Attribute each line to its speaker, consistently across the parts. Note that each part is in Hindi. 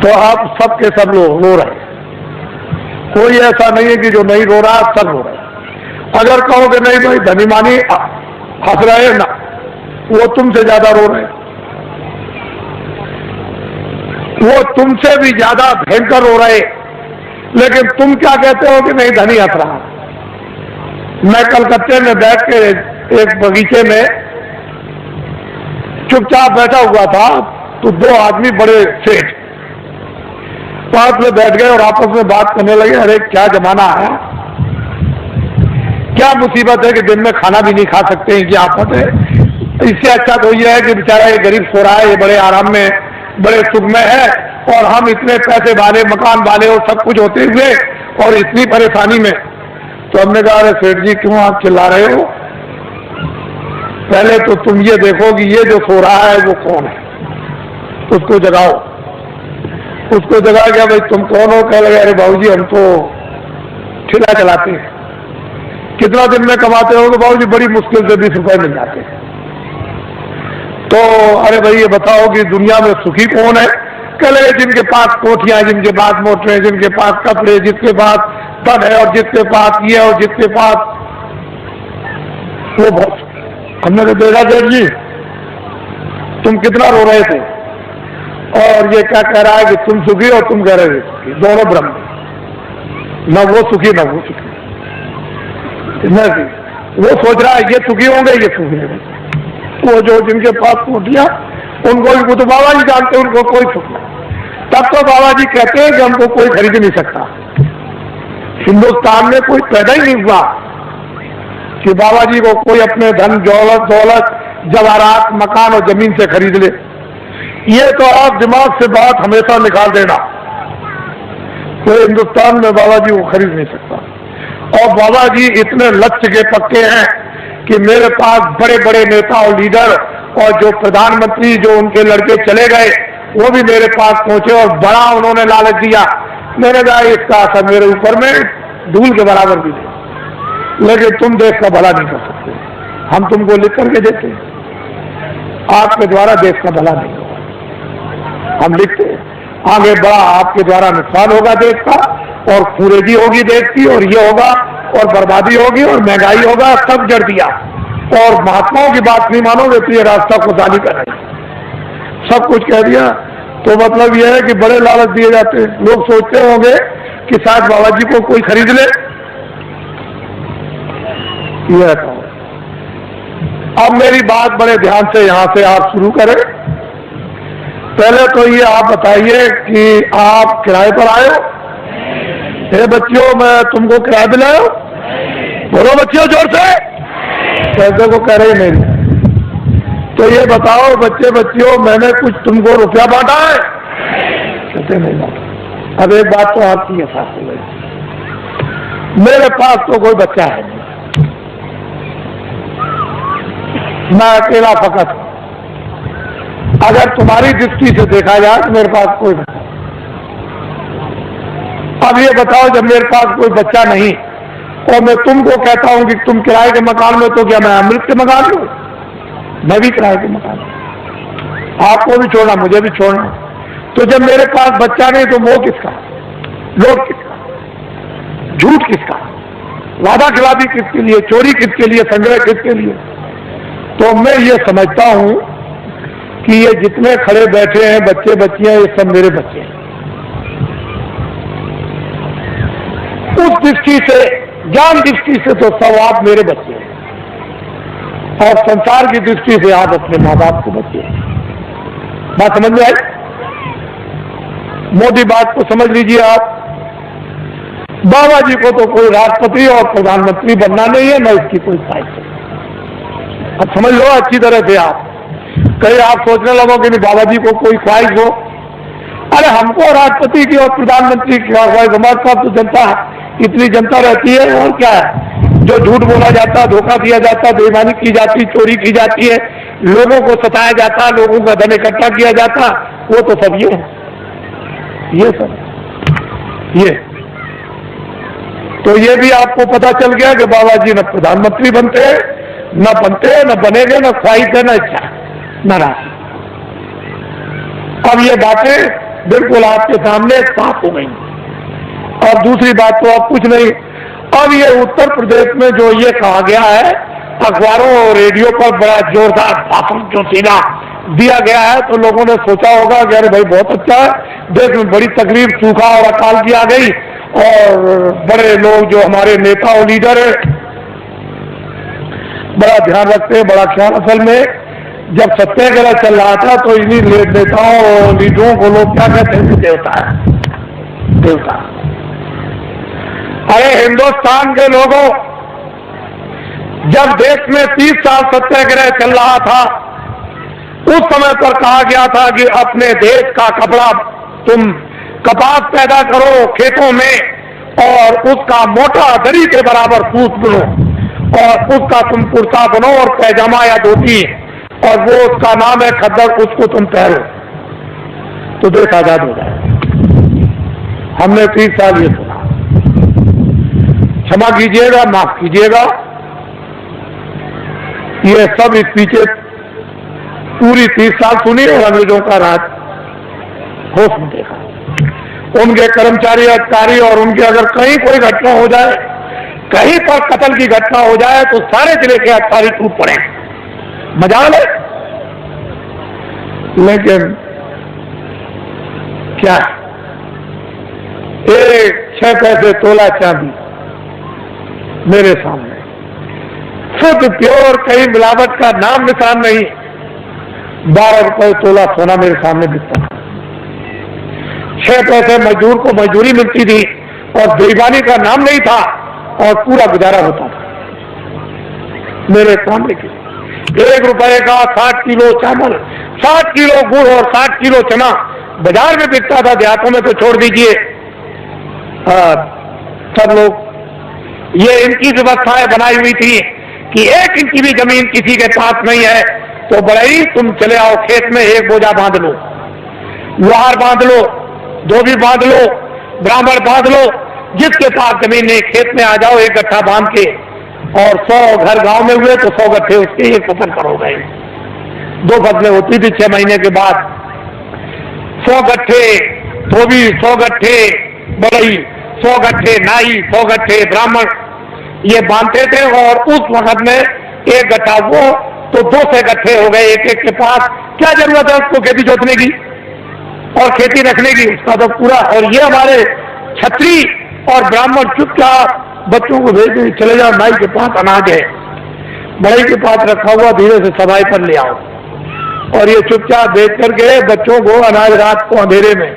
Speaker 1: तो अब सब के सब लोग रो रहे हैं, कोई ऐसा नहीं है कि जो नहीं रो रहा, सब रो रहे हैं। अगर कहोगे नहीं भाई धनी मानी हंस रहे ना, वो तुमसे ज्यादा रो रहे हैं, वो तुमसे भी ज्यादा भयंकर रो रहे, लेकिन तुम क्या कहते हो कि नहीं धनी हंस रहा। मैं कलकत्ते में बैठ के एक बगीचे में चुपचाप बैठा हुआ था, तो दो आदमी बड़े सेठ पास में बैठ गए और आपस में बात करने लगे। अरे क्या जमाना है, क्या मुसीबत है कि दिन में खाना भी नहीं खा सकते हैं, क्या आफत है। इससे अच्छा तो यह है कि बेचारा ये गरीब सो रहा है, ये बड़े आराम में बड़े सुख में है, और हम इतने पैसे वाले मकान वाले और सब कुछ होते हुए और इतनी परेशानी में। तो हमने कहा अरे सेठ जी क्यों आप चिल्ला रहे हो, पहले तो तुम ये देखो कि ये जो सो रहा है वो कौन है, उसको जगाओ। उसको जगा गया, भाई तुम कौन हो। कह लगे अरे बाबूजी हम तो ठेला चलाते हैं। कितना दिन में कमाते हो? बाबूजी बड़ी मुश्किल से 20 रुपए मिल जाते हैं। तो अरे भाई ये बताओ कि दुनिया में सुखी कौन है? कह लगे जिनके पास कोठियां, जिनके पास मोटरें, जिनके पास कपड़े, जिसके पास धन है और जिसके पास ये और जिसके पास वो बहुत। हमने तो देखा सेठ जी तुम कितना रो रहे थे, और ये क्या कह रहा है कि तुम सुखी और तुम कह रहे थे सुखी, दोनों ब्रह्म, न वो सुखी न वो सुखी। वो सोच रहा है ये सुखी होंगे, ये सुखी होंगे। वो जो जिनके पास कोठियां उनको भी तो बाबा जी जानते हैं, उनको कोई सुख नहीं। तब तो बाबा जी कहते हैं कि हमको कोई खरीद नहीं सकता। हिंदुस्तान में कोई पैदा ही नहीं हुआ कि बाबा जी को कोई अपने धन दौलत जवाहरात मकान और जमीन से खरीद ले। ये तो आप दिमाग से बात हमेशा निकाल देना, कोई हिंदुस्तान में बाबा जी को खरीद नहीं सकता। और बाबा जी इतने लक्ष्य के पक्के हैं कि मेरे पास बड़े बड़े नेता और लीडर और जो प्रधानमंत्री जो उनके लड़के चले गए वो भी मेरे पास पहुंचे और बड़ा उन्होंने लालच दिया। मैंने कहा इसका असर मेरे ऊपर में धूल के बराबर भी नहीं, लेकिन तुम देश का भला नहीं कर सकते, हम तुमको लिख करके देते हैं, आपके द्वारा देश का भला नहीं होगा। हम लिखते हैं आगे बड़ा आपके द्वारा नुकसान होगा देश का, और कुरेदी होगी देश की, और ये होगा और बर्बादी होगी और महंगाई होगा, सब जड़ दिया। और महात्माओं की बात नहीं मानोगे तो ये रास्ता खुदानी कर रही, सब कुछ कह दिया। तो मतलब यह है कि बड़े लालच दिए जाते हैं। लोग सोचते होंगे कि शायद बाबा जी को कोई खरीद ले। यह था। अब मेरी बात बड़े ध्यान से यहां से आप शुरू करें। पहले तो ये आप बताइए कि आप किराए पर आए हो? हे बच्चियों मैं तुमको किराए पे लाया हूं? बोलो बच्चियों जोर से। पैसे को कह रही नहीं। तो ये बताओ बच्चे बच्चियों मैंने कुछ तुमको रुपया बांटा है? कहते नहीं बांटा। अब एक बात तो आपकी है साथ में, मेरे पास तो कोई बच्चा है नहीं, मैं अकेला फकत। अगर तुम्हारी दृष्टि से देखा जाए तो मेरे पास कोई बच्चा। अब ये बताओ जब मेरे पास कोई बच्चा नहीं और मैं तुमको कहता हूं कि तुम किराए के मकान में, तो क्या मैं अमृत के मकान लूं? मैं भी किराए के मकान, आपको भी छोड़ना मुझे भी छोड़ना। तो जब मेरे पास बच्चा नहीं तो मोह किसका, लोभ किसका, झूठ किसका, वादा खिलाफी किसके लिए, चोरी किसके लिए, संग्रह किसके लिए? तो मैं ये समझता हूं कि ये जितने खड़े बैठे हैं बच्चे बच्चियां, ये सब मेरे बच्चे हैं। उस दृष्टि से, ज्ञान दृष्टि से तो सब आप मेरे बच्चे हैं, और संसार की दृष्टि से आप अपने माँ बाप के बच्चे हैं। बात समझ में आई? मोटी बात को समझ लीजिए आप। बाबा जी को तो कोई राष्ट्रपति और प्रधानमंत्री बनना नहीं है, न इसकी कोई ख्वाहिश है। अब समझ लो अच्छी तरह से आप। कहीं आप सोचने लगोगे कि बाबा जी को कोई ख्वाहिश हो। अरे हमको राष्ट्रपति की और प्रधानमंत्री की ख्वाहिश, हमारे साथ तो जनता इतनी जनता रहती है, और क्या है जो झूठ बोला जाता, धोखा दिया जाता, बेईमानी की जाती, चोरी की जाती है, लोगों को सताया जाता, लोगों का धन इकट्ठा किया जाता, वो तो सब ये सब ये। तो ये भी आपको पता चल गया कि बाबा जी न प्रधानमंत्री बनते हैं, न बनेंगे, न ख्वाहिश है, न इच्छा, न राशि। अब ये बातें बिल्कुल आपके सामने साफ हो गई। और दूसरी बात तो अब कुछ नहीं, अब ये उत्तर प्रदेश में जो ये कहा गया है, अखबारों और रेडियो पर बड़ा जोरदार भाषण जो सीना दिया गया है, तो लोगों ने सोचा होगा कि अरे भाई बहुत अच्छा है, देश में बड़ी तकलीफ, सूखा और अकाल की आ गई, और बड़े लोग जो हमारे नेता और लीडर है बड़ा ध्यान रखते हैं, बड़ा ख्याल। असल में जब सत्याग्रह चल रहा था तो इन्हीं नेताओं और लीडरों को लोग क्या कहते हैं, देवता है, देवता। अरे हिंदुस्तान के लोगों, जब देश में 30 साल सत्याग्रह चल रहा था, उस समय पर कहा गया था कि अपने देश का कपड़ा तुम कपास पैदा करो खेतों में, और उसका मोटा दरी के बराबर सूत बुनो, और उसका तुम कुर्ता बनो और पैजामा या धोती, और वो उसका नाम है खद्दर, उसको तुम पहनो तो देश आजाद हो जाए। हमने 30 साल ये सुना, क्षमा कीजिएगा, माफ कीजिएगा, ये सब स्पीचेस पूरी 30 साल सुनी और अंग्रेजों का राज होश में देखा। उनके कर्मचारी अधिकारी और उनके अगर कहीं कोई घटना हो जाए, कहीं पर कत्ल की घटना हो जाए, तो सारे जिले के अधिकारी टूट पड़े, मजाल है। लेकिन क्या 6 पैसे तोला चांदी मेरे सामने, शुद्ध प्योर, कहीं मिलावट का नाम निशान नहीं, 12 रुपए तोला सोना मेरे सामने बिकता था। 6 पैसे मजदूर को मजदूरी मिलती थी और बेईमानी का नाम नहीं था, और पूरा गुजारा होता था मेरे सामने की। 1 रुपए का 60 किलो चावल, 60 किलो गुड़ और 60 किलो चना बाजार में बिकता था, देहातों में तो छोड़ दीजिए। सब लोग, ये इनकी व्यवस्थाएं बनाई हुई थी कि 1 इंच की भी जमीन किसी के पास नहीं है तो बड़ा ही तुम चले आओ खेत में, एक बोझा बांध लो, लोहार बांध लो, धोबी बांध लो, ब्राह्मण बांध लो, जिसके पास जमीन नहीं खेत में आ जाओ, 1 गट्ठा बांध के, और 100 घर गांव में हुए तो 100 गट्ठे उसके 1 फसल करोगे। 2 फसलें होती थी 6 महीने के बाद, 100 गट्ठे धोबी, 100 गट्ठे बड़ई, 100 गट्ठे नाई, 100 गट्ठे ब्राह्मण, ये बांधते थे। और उस वक्त में 1 गट्ठा वो तो 200 गट्ठे हो गए एक एक के पास। क्या जरूरत है उसको खेती जोतने की और खेती रखने की, उसका तो पूरा। और ये हमारे छत्री और ब्राह्मण चुपचाप बच्चों को भेज दे, चले जाओ नाई के पास अनाज है, बड़ई के पास रखा हुआ, धीरे से सफाई पर ले आओ, और ये चुपचाप बेच करके बच्चों को अनाज रात को अंधेरे में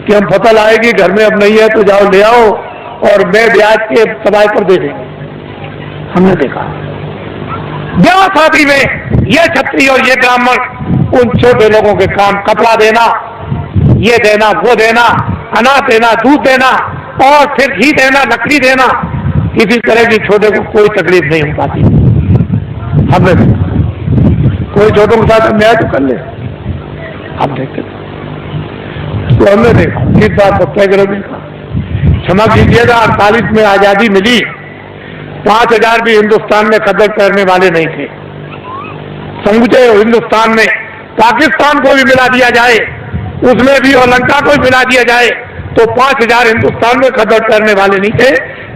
Speaker 1: कि हम फसल आएगी घर में अब नहीं है तो जाओ ले आओ, और मैं ब्याज के सफाई पर दे देंगे। हमने देखा ब्याह शादी में ये छत्री और ये ब्राह्मण उन छोटे लोगों के काम, कपड़ा देना, ये देना, वो देना, अनाज देना, दूध देना, और फिर घी देना, लकड़ी देना, किसी तरह की छोटे को कोई तकलीफ नहीं हो पाती। हमने कोई छोटों के साथ अन्याय तो कर ले, हम देखते तो हमने देखा 30 साल सत्याग्रह देखा। क्षमा कीजिएगा, 48 में आजादी मिली, 5000 भी हिंदुस्तान में कदर करने वाले नहीं थे। समूचे हिंदुस्तान में पाकिस्तान को भी मिला दिया जाए, उसमें भी, और लंका को भी मिला दिया जाए, तो 5000 हिंदुस्तान में कदर करने वाले नहीं थे।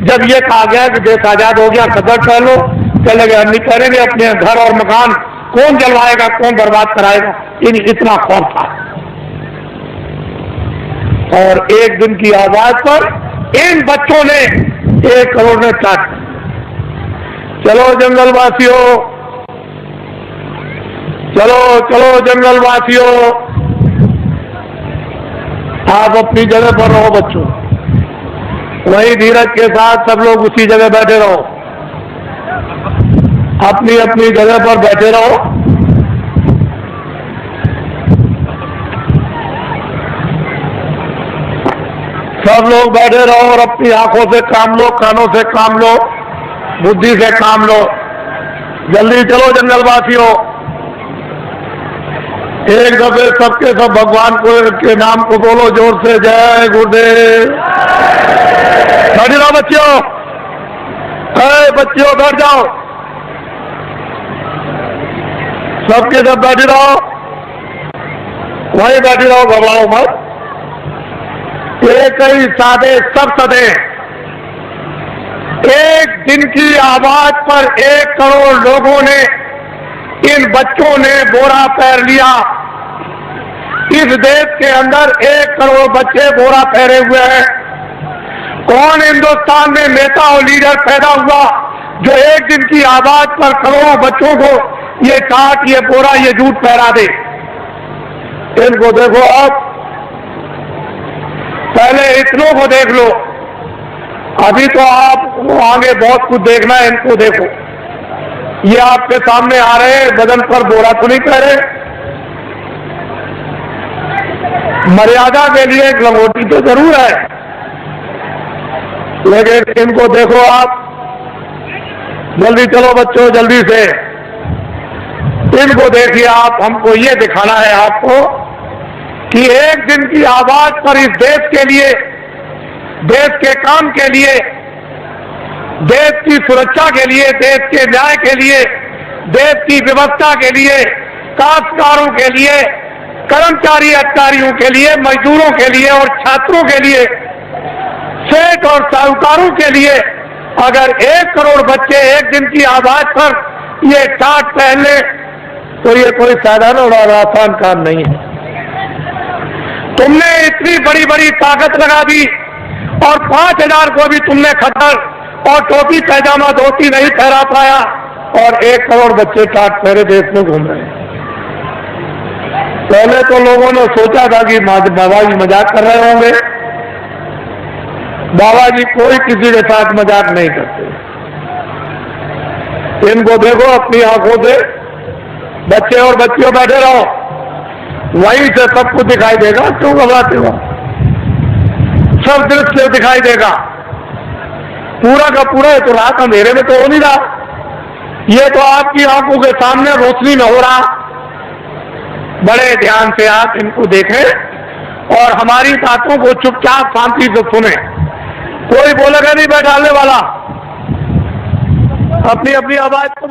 Speaker 1: जब यह कहा गया कि देश आजाद हो गया, कदर कर लो, चले गए, नहीं करेंगे, अपने घर और मकान कौन जलवाएगा, कौन बर्बाद कराएगा, इतना खौफ था। और एक दिन की आवाज पर इन बच्चों ने 1 करोड़ ने चाट, चलो जंगलवासियों, चलो चलो जंगलवासियों, आप अपनी जगह पर रहो बच्चों, वही धीरज के साथ सब लोग उसी जगह बैठे रहो, अपनी अपनी जगह पर बैठे रहो। सब लोग बैठे रहो और अपनी आंखों से काम लो, कानों से काम लो, बुद्धि से काम लो। जल्दी चलो जंगलवासियों, एक दफे सबके सब भगवान को के नाम को बोलो जोर से, जय गुरुदेव। बैठ जाओ बच्चियों, बच्चियों बैठ जाओ, सबके सब बैठे रहो, वहीं बैठे रहो, घबराओ मत। एक ही सादे सब सदे, एक दिन की आवाज पर 1 करोड़ लोगों ने, इन बच्चों ने बोरा पहन लिया। इस देश के अंदर 1 करोड़ बच्चे बोरा पहने हुए हैं। कौन हिंदुस्तान में नेता और लीडर पैदा हुआ जो एक दिन की आवाज पर करोड़ों बच्चों को ये टाट, ये बोरा, ये जूट पहरा दे? इनको देखो आप, पहले इतनों को देख लो, अभी तो आपको आगे बहुत कुछ देखना है। इनको देखो, ये आपके सामने आ रहे हैं, बदन पर बोरा तो नहीं पहने, मर्यादा के लिए एक लंगोटी तो जरूर है, लेकिन इनको देखो आप। जल्दी चलो बच्चों, जल्दी से इनको देखिए आप। हमको ये दिखाना है आपको कि एक दिन की आवाज पर इस देश के लिए, देश के काम के लिए, देश की सुरक्षा के लिए, देश के न्याय के लिए, देश की व्यवस्था के लिए, काश्तकारों के लिए, कर्मचारी अधिकारियों के लिए, मजदूरों के लिए और छात्रों के लिए, सेठ और साहूकारों के लिए अगर 1 करोड़ बच्चे एक दिन की आवाज पर ये टाट पहन ले तो ये कोई साधारण और आसान काम नहीं है। तुमने इतनी बड़ी बड़ी ताकत लगा दी और 5000 को भी तुमने खतर और टोपी पैजामा धोती नहीं ठहरा पाया, और 1 करोड़ बच्चे टाट पहरे देश में घूम रहे हैं। पहले तो लोगों ने सोचा था कि बाबा जी मजाक कर रहे होंगे। बाबा जी कोई किसी के साथ मजाक नहीं करते। इनको देखो अपनी आंखों से, बच्चे और बच्चियों बैठे रहो, वहीं से सब कुछ दिखाई देगा। क्यों घबराते हो? सब दृश्य दिखाई देगा पूरा का पूरा। तो रात अंधेरे में तो हो नहीं रहा, ये तो आपकी आंखों के सामने रोशनी में हो रहा। बड़े ध्यान से आप इनको देखें और हमारी बातों को चुपचाप शांति से सुने। कोई बोलेगा नहीं बैठाने वाला, अपनी अपनी आवाज को